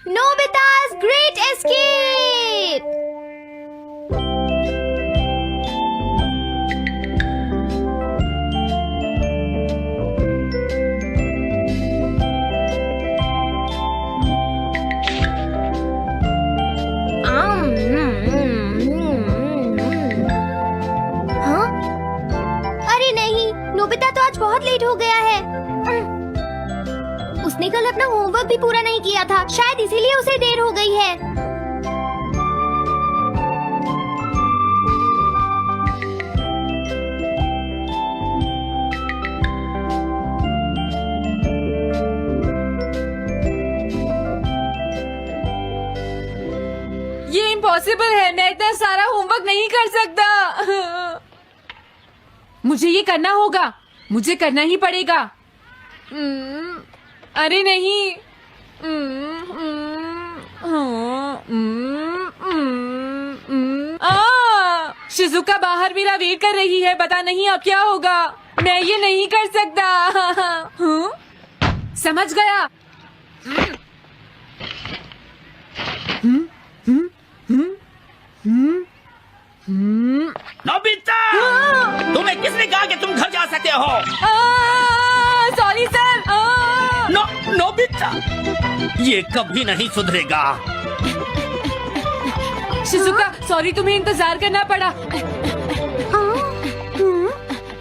Nobita's Great Escape! हाँ? अरे नहीं, नोबिता तो आज बहुत लेट हो गया है। उसने कल अपना होमवर्क भी पूरा नहीं किया था, शायद इसीलिए उसे देर हो गई है। ये इम्पॉसिबल है, मैं इतना सारा होमवर्क नहीं कर सकता। मुझे ये करना होगा, मुझे करना ही पड़ेगा। अरे नहीं। शिजुका बाहर मेरा वेट कर रही है, पता नहीं अब क्या होगा। मैं ये नहीं कर सकता। समझ गया। नोबिता, तुम्हें किसने कहा कि तुम घर जा सकते हो? Sorry sir. नोबिता, ये कभी नहीं सुधरेगा। शिजुका सॉरी, तुम्हें इंतजार करना पड़ा।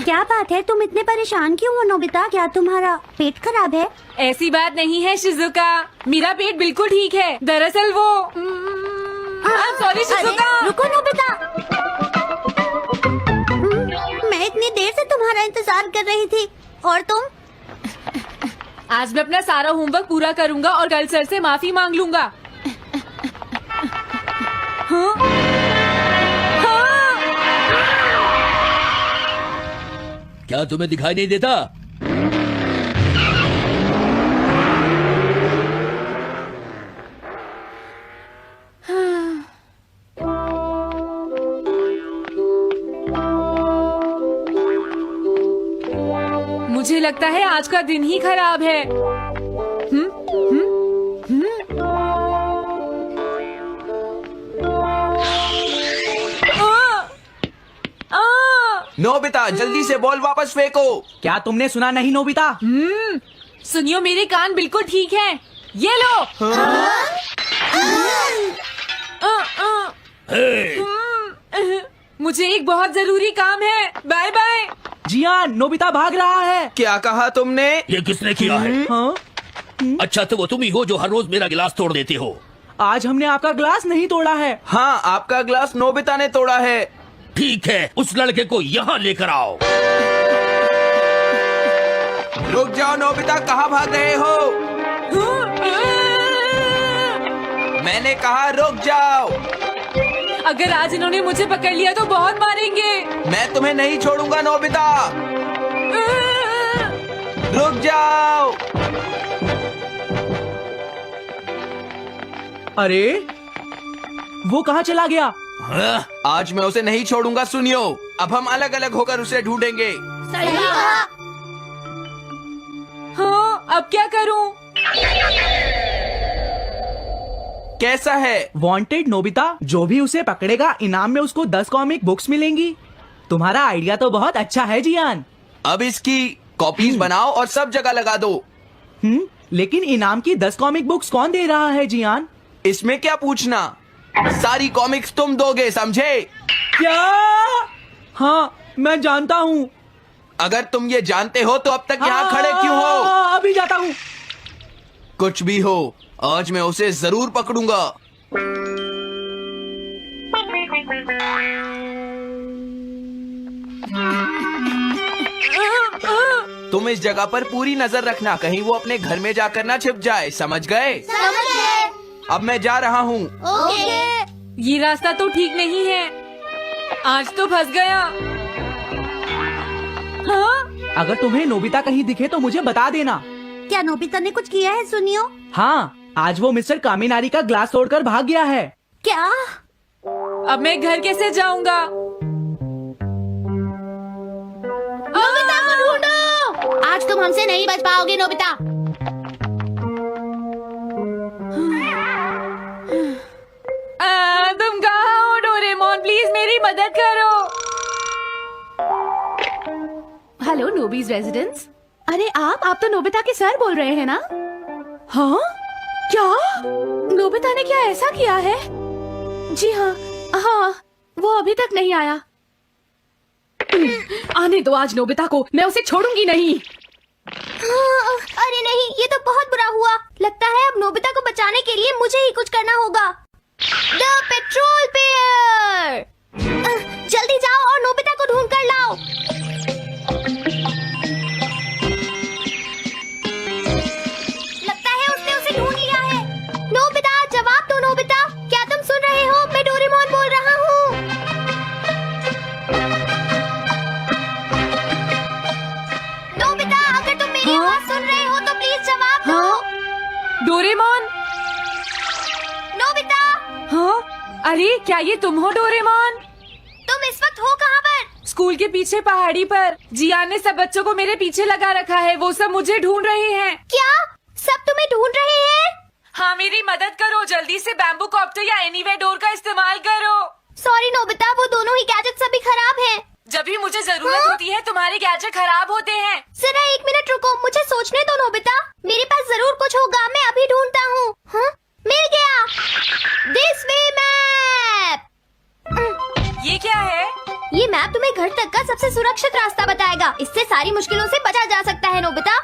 क्या बात है, तुम इतने परेशान क्यों हो नोबिता? क्या तुम्हारा पेट खराब है? ऐसी बात नहीं है शिजुका, मेरा पेट बिल्कुल ठीक है। दरअसल वो सॉरी शिजुका। रुको नोबिता, मैं इतनी देर से तुम्हारा इंतजार कर रही थी और तुम? आज मैं अपना सारा होमवर्क पूरा करूंगा और कल सर से माफी मांग लूंगा। हाँ? हाँ? क्या तुम्हें दिखाई नहीं देता? मुझे लगता है आज का दिन ही खराब है। नोबिता, जल्दी से बॉल वापस फेंको। क्या तुमने सुना नहीं नोबिता? सुनियो, मेरे कान बिल्कुल ठीक हैं। ये लो। मुझे एक बहुत जरूरी काम है। Bye bye. जियान, नोबिता भाग रहा है। क्या कहा तुमने? ये किसने किया है? हाँ? अच्छा, तो वो तुम ही हो जो हर रोज मेरा गिलास तोड़ देते हो। आज हमने आपका ग्लास नहीं तोड़ा है। हाँ, आपका ग्लास नोबिता ने तोड़ा है। ठीक है, उस लड़के को यहाँ लेकर आओ। रुक जाओ नोबिता, कहाँ भाग रहे हो? मैंने कहा रुक जाओ। अगर आज इन्होंने मुझे पकड़ लिया तो बहुत मारेंगे। मैं तुम्हें नहीं छोड़ूंगा नोबिता। रुक जाओ। अरे वो कहाँ चला गया? आज मैं उसे नहीं छोड़ूंगा। सुनियो, अब हम अलग अलग होकर उसे ढूंढेंगे। सही कहा। हाँ, अब क्या करूं? कैसा है? वांटेड नोबिता, जो भी उसे पकड़ेगा इनाम में उसको 10 कॉमिक बुक्स मिलेंगी। तुम्हारा आइडिया तो बहुत अच्छा है जियान। अब इसकी कॉपीज बनाओ और सब जगह लगा दो। लेकिन इनाम की 10 कॉमिक बुक्स कौन दे रहा है जियान? इसमें क्या पूछना, सारी कॉमिक्स तुम दोगे, समझे? क्या? हाँ, मैं जानता हूँ। अगर तुम ये जानते हो तो अब तक यहाँ खड़े क्यों हो? अभी जाता हूँ। कुछ भी हो, आज मैं उसे जरूर पकड़ूंगा। तुम इस जगह पर पूरी नजर रखना, कहीं वो अपने घर में जाकर ना छिप जाए, समझ गए? समझ गए। अब मैं जा रहा हूँ। ओके। ये रास्ता तो ठीक नहीं है, आज तो फंस गया। हाँ? अगर तुम्हें नोबिता कहीं दिखे तो मुझे बता देना। क्या नोबिता ने कुछ किया है? सुनियो। हाँ, आज वो मिस्टर कामिनारी का ग्लास तोड़कर भाग गया है। क्या? अब मैं घर कैसे जाऊंगा? नोबिता को ढूंढो। आज तुम हमसे नहीं बच पाओगे नोबिता। नोबीज रेजिडेंस। अरे आप तो नोबिता के सर बोल रहे हैं ना? हाँ? क्या नोबिता ने क्या ऐसा किया है? जी हाँ, वो अभी तक नहीं आया। आने दो आज नोबिता को, मैं उसे छोड़ूंगी नहीं। अरे नहीं, ये तो बहुत बुरा हुआ। लगता है अब नोबिता को बचाने के लिए मुझे ही कुछ करना होगा। द पेट्रोल पेयर, जल्दी जाओ और नोबिता को ढूंढ कर लाओ। लगता है उसने उसे ढूंढ लिया है। नोबिता, जवाब दो नोबिता, क्या तुम सुन रहे हो? मैं डोरेमोन बोल रहा हूँ। नोबिता, अगर तुम मेरी आवाज सुन रहे हो तो प्लीज जवाब दो। डोरेमोन। नोबिता, हाँ? अरे क्या ये तुम हो डोरेमोन? तुम इस वक्त हो कहाँ पर? स्कूल के पीछे पहाड़ी पर। जियान ने सब बच्चों को मेरे पीछे लगा रखा है, वो सब मुझे ढूंढ रहे हैं। क्या सब तुम्हें ढूंढ रहे हैं? हाँ, मेरी मदद करो, जल्दी से बैम्बू कॉप्टर या एनीवे डोर का इस्तेमाल करो। सॉरी नोबिता, वो दोनों ही गैजेट्स अभी खराब हैं। जब भी मुझे जरूरत होती है तुम्हारे गैजेट खराब होते हैं। जरा 1 मिनट रुको, मुझे सोचने दो नोबिता। मेरे पास जरूर कुछ होगा, मैं अभी ढूंढता हूँ। हाँ? मिल गया। This way map. ये क्या है? ये मैप तुम्हें घर तक का सबसे सुरक्षित रास्ता बताएगा। इससे सारी मुश्किलों से बचा जा सकता है नोबिता।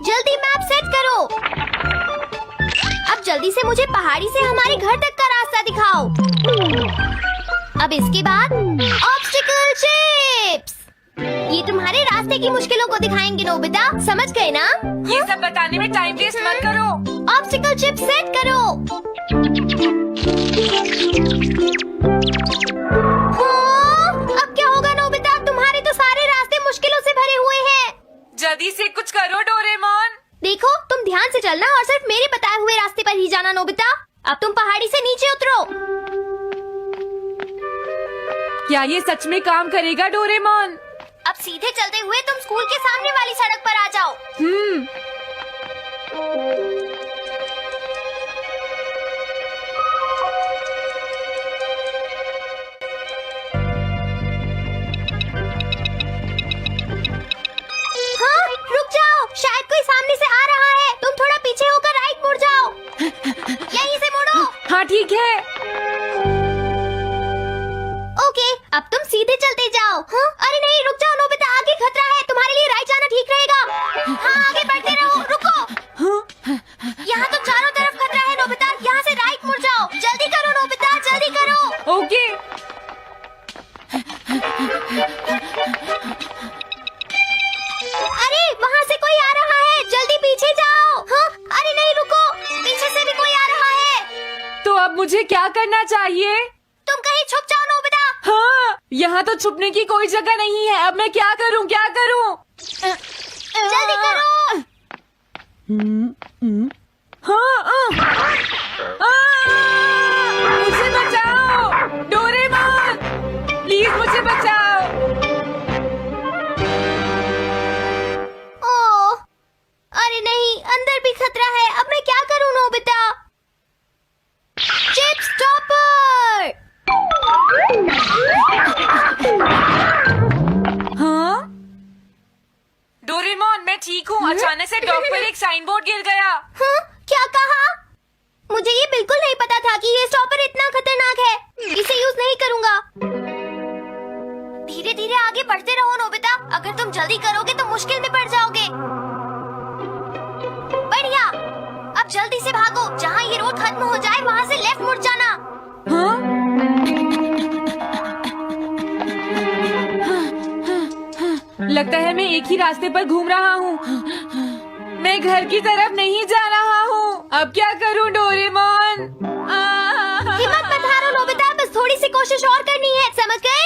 जल्दी मैप सेट करो। अब जल्दी से मुझे पहाड़ी से हमारे घर तक का रास्ता दिखाओ। अब इसके बाद ऑब्स्टिकल चिप्स, ये तुम्हारे रास्ते की मुश्किलों को दिखाएंगे नोबिता, समझ गए ना? ये सब बताने में टाइम वेस्ट मत करो। ऑब्स्टिकल चिप्स सेट करो। हाँ, अब क्या होगा नोबिता? तुम्हारे तो सारे रास्ते मुश्किलों से भरे हुए हैं। जल्दी से कुछ करो डोरेमोन। देखो, तुम ध्यान से चलना और सिर्फ मेरे बताए हुए रास्ते पर ही जाना नोबिता। अब तुम पहाड़ी से नीचे उतरो। क्या ये सच में काम करेगा डोरेमोन? अब सीधे चलते हुए तुम स्कूल के सामने वाली सड़क पर आ जाओ। हाँ, रुक जाओ, शायद कोई सामने से आ रहा है। तुम थोड़ा पीछे होकर राइट मुड़ जाओ। यहीं से मुड़ो। हाँ ठीक है। ओके, अब तुम सीधे चलते जाओ। हाँ? अरे नहीं, रुक जाओ नोबिता, आगे खतरा है। तुम्हारे लिए राइट जाना ठीक रहेगा। हाँ, आगे बढ़ते रहो। रुको, यहाँ तो चारों तरफ खतरा है नोबिता, यहाँ से राइट मुड़ जाओ। जल्दी करो नोबिता, जल्दी करो। ओके। अरे वहाँ से कोई आ रहा है, जल्दी पीछे जाओ। हाँ? अरे नहीं, रुको, पीछे से भी कोई आ रहा है। तो अब मुझे क्या करना चाहिए? तुम कहीं छुप जाओ नोबिता। हाँ, यहाँ तो छुपने की कोई जगह नहीं है। अब मैं क्या करूँ, क्या करूँ? जल्दी करो। हाँ, मुझे बचाओ डोरेमोन, प्लीज मुझे बचाओ। ओह, अरे नहीं, अंदर भी खतरा है। अब मैं क्या करूँ नोबिता? Chip stopper. हाँ? डोरेमोन, मैं ठीक हूँ। अचानक से डॉक पर एक साइन बोर्ड गिर गया। हाँ? क्या कहा? मुझे ये बिल्कुल नहीं पता था कि ये स्टॉपर इतना खतरनाक है। इसे यूज नहीं करूँगा। धीरे धीरे आगे बढ़ते रहो नोबिता, अगर तुम जल्दी करोगे तो मुश्किल में पड़ जाओगे। बढ़िया, अब जल्दी से भागो। जहाँ ये रोड खत्म हो जाए वहाँ से लेफ्ट मुड़ जाना। हाँ? लगता है मैं एक ही रास्ते पर घूम रहा हूँ। मैं घर की तरफ नहीं जा रहा हूँ। अब क्या करूँ डोरेमोन? हिम्मत मत हारो नोबिता, बस थोड़ी सी कोशिश और करनी है, समझ गए?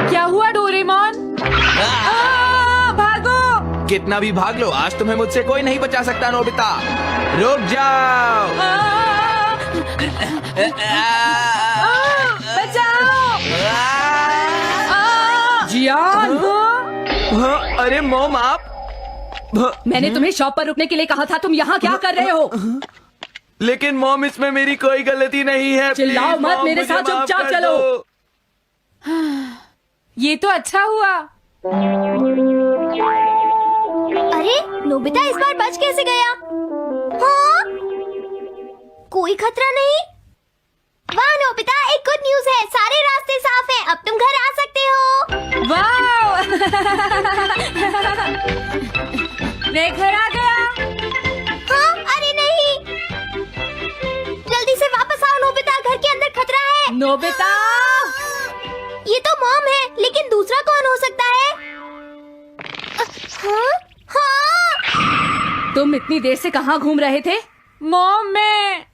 क्या हुआ डोरेमोन? भागो। कितना भी भाग लो, आज तुम्हें मुझसे कोई नहीं बचा सकता नोबिता। रुक जाओ। बचाओ। जियान। हाँ, अरे मॉम, आप मैंने तुम्हें शॉप पर रुकने के लिए कहा था, तुम यहाँ क्या कर रहे हो? लेकिन मॉम इसमें मेरी कोई गलती नहीं है। चिल्लाओ Please, मत, मॉम, मेरे मुझे साथ माफ चुपचाप कर चलो। दो। ये तो अच्छा हुआ। अरे नोबिता इस बार बच कैसे गया? हाँ? कोई खतरा नहीं। वाह नोबिता, एक गुड न्यूज है, सारे रास्ते साफ हैं, अब तुम घर आ सकते हो। वाह मैं घर आ गया। हाँ? अरे नहीं, जल्दी से वापस आओ नोबिता, घर के अंदर खतरा है। नोबिता, ये तो मॉम है, लेकिन दूसरा कौन हो सकता है? हाँ? हाँ? तुम इतनी देर से कहाँ घूम रहे थे? मॉम मैं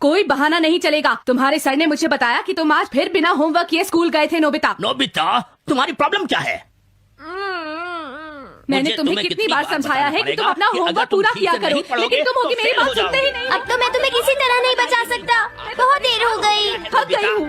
कोई बहाना नहीं चलेगा। तुम्हारे सर ने मुझे बताया कि तुम आज फिर बिना होमवर्क किए स्कूल गए थे नोबिता। नोबिता, तुम्हारी प्रॉब्लम क्या है? मैंने मुझे तुम्हें कितनी बार समझाया है कि तुम अपना कि अगर होमवर्क तुम पूरा ठीक किया से करो, नहीं पढ़ोगे, लेकिन तुम होगी तो मेरी फेल बात हो सुनते ही जाओगे। नहीं। अब तो मैं तुम्हें किसी तरह नहीं बचा सकता, बहुत देर हो गई। थक गई हूँ।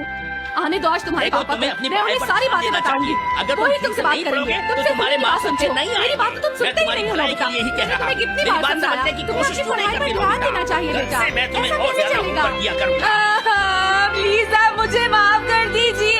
आने दो आज तुम्हारे देखो, पापा तुम्हें को, अपनी मैं उन्हें पढ़ाई पर सारी ध्यान बातें देना बताऊंगी। चाहिए। अगर तुम वही ठीक तुमसे से बात नहीं करेंगे। पढ़ोगे, तुमसे तो तुम्हारे मेरी बात मार्क्स अच्छे सुनते नहीं हो। मेरी बात तो तुम मैं सुनते ही तुम्हारी नहीं हो भलाई के नोबिता। लिए यही कह रहा तुम्हें हूँ। कितनी मेरी बार बात समझाया, समझने की तुम्हें कोशिश अपनी तो नहीं पढ़ाई पर करनी ध्यान नोबिता। देना चाहिए कल बेटा। से मैं तुम्हें ऐसा और कैसे ज्यादा चलेगा? होमवर्क दिया करूंगा। प्लीज आप मुझे माफ कर दीजिए।